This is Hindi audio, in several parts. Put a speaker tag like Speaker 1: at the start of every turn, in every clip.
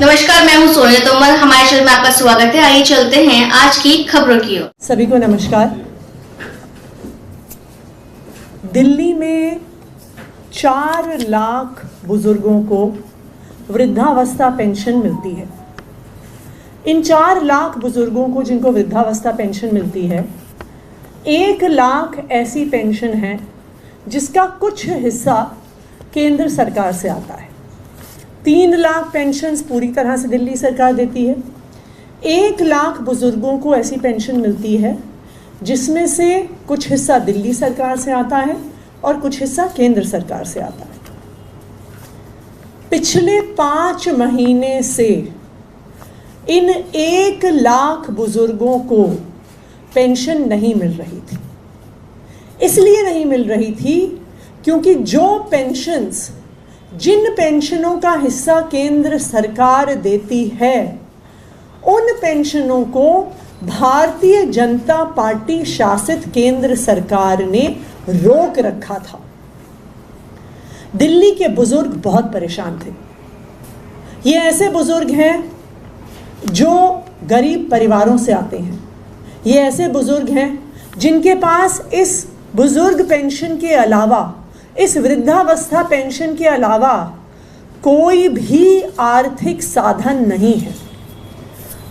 Speaker 1: नमस्कार, मैं हूं सोनिया तोमर। हमारे चैनल में आपका स्वागत है। आइए चलते हैं आज की खबरों की ओर।
Speaker 2: सभी को नमस्कार। दिल्ली में 4 लाख बुजुर्गों को वृद्धावस्था पेंशन मिलती है। इन 4 लाख बुजुर्गों को जिनको वृद्धावस्था पेंशन मिलती है, 1 लाख ऐसी पेंशन है जिसका कुछ हिस्सा केंद्र सरकार से आता है। 3 लाख पेंशन्स पूरी तरह से दिल्ली सरकार देती है। 1 लाख बुजुर्गों को ऐसी पेंशन मिलती है जिसमें से कुछ हिस्सा दिल्ली सरकार से आता है और कुछ हिस्सा केंद्र सरकार से आता है। पिछले 5 महीने से इन 1 लाख बुजुर्गों को पेंशन नहीं मिल रही थी। इसलिए नहीं मिल रही थी क्योंकि जिन पेंशनों का हिस्सा केंद्र सरकार देती है, उन पेंशनों को भारतीय जनता पार्टी शासित केंद्र सरकार ने रोक रखा था। दिल्ली के बुजुर्ग बहुत परेशान थे। ये ऐसे बुजुर्ग हैं जो गरीब परिवारों से आते हैं। ये ऐसे बुजुर्ग हैं जिनके पास इस बुजुर्ग पेंशन के अलावा, इस वृद्धावस्था पेंशन के अलावा कोई भी आर्थिक साधन नहीं है।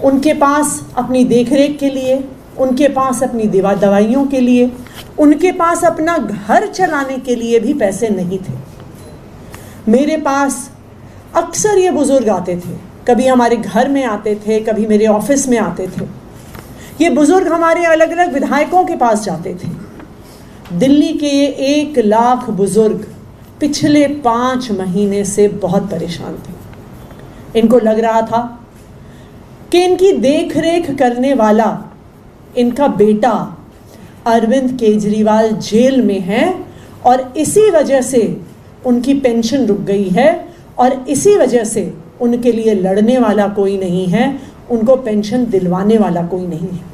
Speaker 2: उनके पास अपनी देखरेख के लिए, उनके पास अपनी दवाइयों के लिए, उनके पास अपना घर चलाने के लिए भी पैसे नहीं थे। मेरे पास अक्सर ये बुजुर्ग आते थे। कभी हमारे घर में आते थे, कभी मेरे ऑफिस में आते थे। ये बुजुर्ग हमारे अलग अलग विधायकों के पास जाते थे। दिल्ली के ये 1 लाख बुजुर्ग पिछले 5 महीने से बहुत परेशान थे। इनको लग रहा था कि इनकी देखरेख करने वाला इनका बेटा अरविंद केजरीवाल जेल में है और इसी वजह से उनकी पेंशन रुक गई है और इसी वजह से उनके लिए लड़ने वाला कोई नहीं है, उनको पेंशन दिलवाने वाला कोई नहीं है।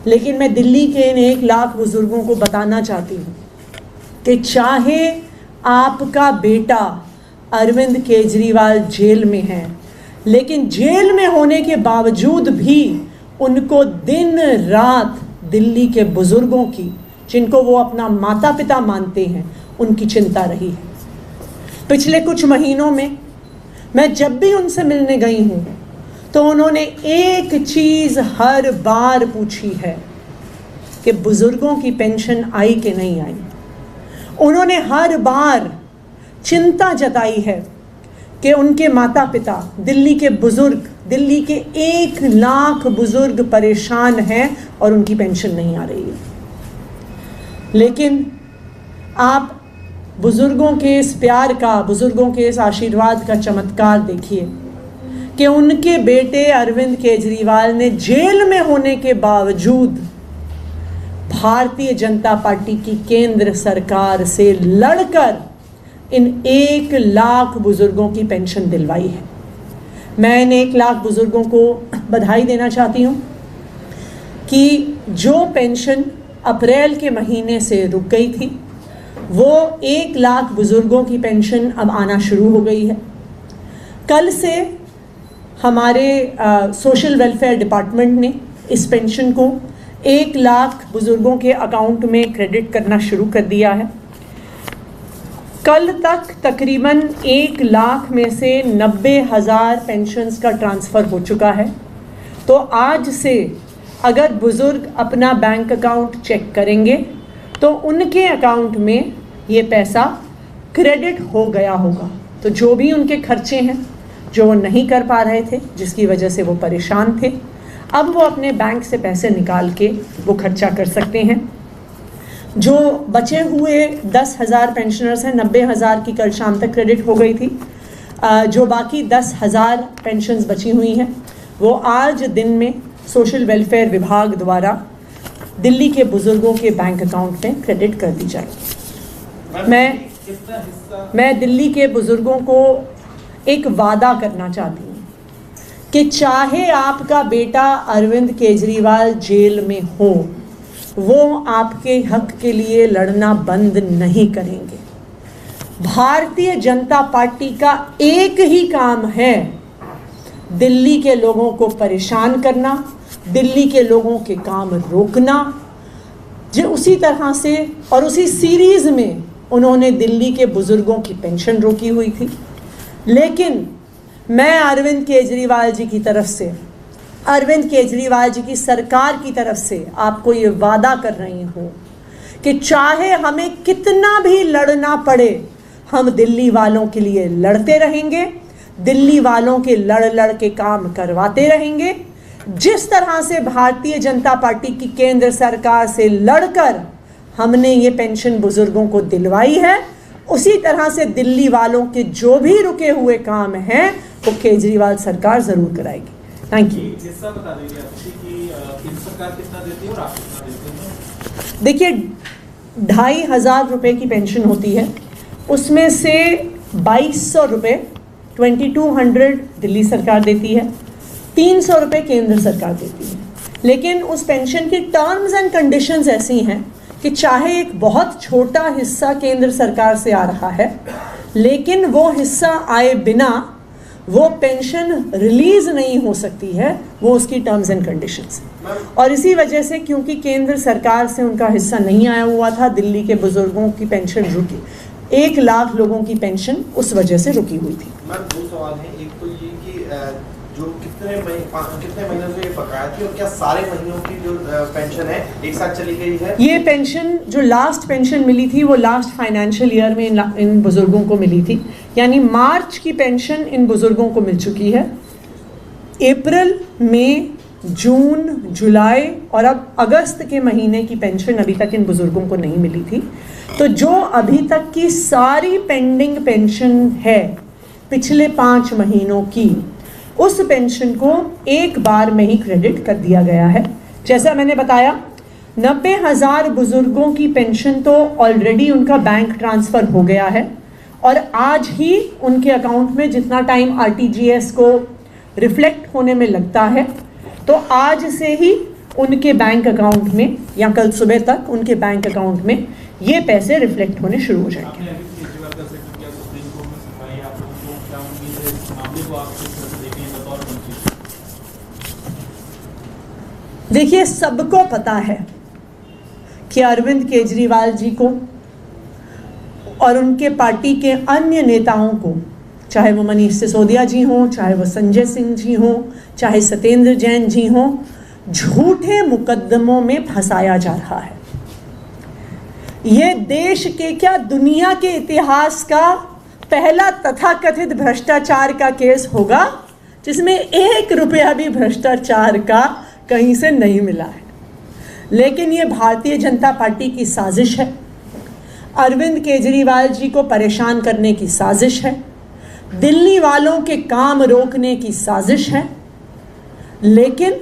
Speaker 2: लेकिन मैं दिल्ली के इन 1 लाख बुजुर्गों को बताना चाहती हूँ कि चाहे आपका बेटा अरविंद केजरीवाल जेल में है, लेकिन जेल में होने के बावजूद भी उनको दिन रात दिल्ली के बुजुर्गों की, जिनको वो अपना माता पिता मानते हैं, उनकी चिंता रही है। पिछले कुछ महीनों में मैं जब भी उनसे मिलने गई हूँ तो उन्होंने एक चीज़ हर बार पूछी है कि बुजुर्गों की पेंशन आई कि नहीं आई। उन्होंने हर बार चिंता जताई है कि उनके माता पिता, दिल्ली के बुजुर्ग, दिल्ली के 1 लाख बुजुर्ग परेशान हैं और उनकी पेंशन नहीं आ रही है। लेकिन आप बुजुर्गों के इस प्यार का, बुजुर्गों के इस आशीर्वाद का चमत्कार देखिए कि उनके बेटे अरविंद केजरीवाल ने जेल में होने के बावजूद भारतीय जनता पार्टी की केंद्र सरकार से लड़कर इन 1 लाख बुजुर्गों की पेंशन दिलवाई है। मैं इन 1 लाख बुजुर्गों को बधाई देना चाहती हूँ कि जो पेंशन अप्रैल के महीने से रुक गई थी, वो 1 लाख बुजुर्गों की पेंशन अब आना शुरू हो गई है। कल से हमारे सोशल वेलफेयर डिपार्टमेंट ने इस पेंशन को 1 लाख बुजुर्गों के अकाउंट में क्रेडिट करना शुरू कर दिया है। कल तक तकरीबन 1 लाख में से 90,000 पेंशन्स का ट्रांसफ़र हो चुका है। तो आज से अगर बुज़ुर्ग अपना बैंक अकाउंट चेक करेंगे तो उनके अकाउंट में ये पैसा क्रेडिट हो गया होगा। तो जो भी उनके खर्चे हैं, जो वो नहीं कर पा रहे थे, जिसकी वजह से वो परेशान थे, अब वो अपने बैंक से पैसे निकाल के वो खर्चा कर सकते हैं। जो बचे हुए 10,000 पेंशनर्स हैं, 90,000 की कल शाम तक क्रेडिट हो गई थी। जो बाकी 10,000 पेंशन्स बची हुई हैं, वो आज दिन में सोशल वेलफेयर विभाग द्वारा दिल्ली के बुजुर्गों के बैंक अकाउंट में क्रेडिट कर दी जाएगी। मैं दिल्ली के बुजुर्गों को एक वादा करना चाहती हूँ कि चाहे आपका बेटा अरविंद केजरीवाल जेल में हो, वो आपके हक के लिए लड़ना बंद नहीं करेंगे। भारतीय जनता पार्टी का एक ही काम है दिल्ली के लोगों को परेशान करना, दिल्ली के लोगों के काम रोकना, जो उसी तरह से और उसी सीरीज़ में उन्होंने दिल्ली के बुज़ुर्गों की पेंशन रोकी हुई थी। लेकिन मैं अरविंद केजरीवाल जी की तरफ से, अरविंद केजरीवाल जी की सरकार की तरफ से आपको ये वादा कर रही हूँ कि चाहे हमें कितना भी लड़ना पड़े, हम दिल्ली वालों के लिए लड़ते रहेंगे, दिल्ली वालों के लड़ के काम करवाते रहेंगे। जिस तरह से भारतीय जनता पार्टी की केंद्र सरकार से लड़कर हमने ये पेंशन बुजुर्गों को दिलवाई है, उसी तरह से दिल्ली वालों के जो भी रुके हुए काम हैं वो केजरीवाल सरकार ज़रूर कराएगी। Thank you.
Speaker 3: हिस्सा बता दीजिए कि केंद्र सरकार कितना देती है और आप कितना देते हैं?
Speaker 2: देखिए, 2500 रुपये की पेंशन होती है, उसमें से 2200 रुपये 2200 दिल्ली सरकार देती है, 300 रुपये केंद्र सरकार देती है। लेकिन उस पेंशन की टर्म्स एंड कंडीशंस ऐसी हैं कि चाहे एक बहुत छोटा हिस्सा केंद्र सरकार से आ रहा है, लेकिन वो हिस्सा आए बिना वो पेंशन रिलीज़ नहीं हो सकती है, वो उसकी टर्म्स एंड कंडीशंस। और इसी वजह से, क्योंकि केंद्र सरकार से उनका हिस्सा नहीं आया हुआ था, दिल्ली के बुजुर्गों की पेंशन रुकी, 1 लाख लोगों की पेंशन उस वजह से रुकी हुई थी।
Speaker 4: मैम, 2 सवाल हैं। एक तो ये कि जो कितने महीनों से बकाया थी और क्या सारे महीनों की जो पेंशन है एक साथ चली गई है?
Speaker 2: ये पेंशन जो लास्ट पेंशन मिली थी वो लास्ट फाइनेंशियल ईयर में इन बुजुर्गों को मिली थी, यानी मार्च की पेंशन इन बुजुर्गों को मिल चुकी है। अप्रैल, मई, जून, जुलाई और अब अगस्त के महीने की पेंशन अभी तक इन बुजुर्गों को नहीं मिली थी। तो जो अभी तक की सारी पेंडिंग पेंशन है पिछले 5 महीनों की, उस पेंशन को एक बार में ही क्रेडिट कर दिया गया है। जैसा मैंने बताया, 90,000 बुजुर्गों की पेंशन तो ऑलरेडी उनका बैंक ट्रांसफ़र हो गया है और आज ही उनके अकाउंट में जितना टाइम RTGS को रिफ्लेक्ट होने में लगता है, तो आज से ही उनके बैंक अकाउंट में या कल सुबह तक उनके बैंक अकाउंट में ये पैसे रिफ्लेक्ट होने शुरू हो जाएंगे। देखिए, सबको पता है कि अरविंद केजरीवाल जी को और उनके पार्टी के अन्य नेताओं को, चाहे वो मनीष सिसोदिया जी हों, चाहे वो संजय सिंह जी हों, चाहे सत्येंद्र जैन जी हों, झूठे मुकदमों में फंसाया जा रहा है। ये देश के क्या दुनिया के इतिहास का पहला तथाकथित भ्रष्टाचार का केस होगा जिसमें 1 रुपया भी भ्रष्टाचार का कहीं से नहीं मिला है। लेकिन ये भारतीय जनता पार्टी की साजिश है, अरविंद केजरीवाल जी को परेशान करने की साजिश है, दिल्ली वालों के काम रोकने की साजिश है। लेकिन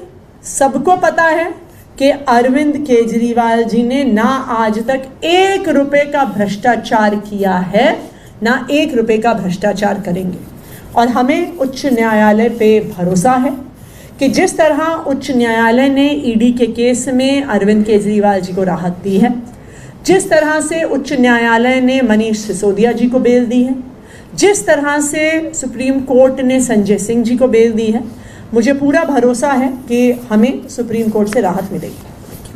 Speaker 2: सबको पता है कि अरविंद केजरीवाल जी ने ना आज तक 1 रुपये का भ्रष्टाचार किया है, ना 1 रुपये का भ्रष्टाचार करेंगे। और हमें उच्च न्यायालय पे भरोसा है कि जिस तरह उच्च न्यायालय ने ईडी के केस में अरविंद केजरीवाल जी को राहत दी है, जिस तरह से उच्च न्यायालय ने मनीष सिसोदिया जी को बेल दी है, जिस तरह से सुप्रीम कोर्ट ने संजय सिंह जी को बेल दी है, मुझे पूरा भरोसा है कि हमें सुप्रीम कोर्ट से राहत मिलेगी।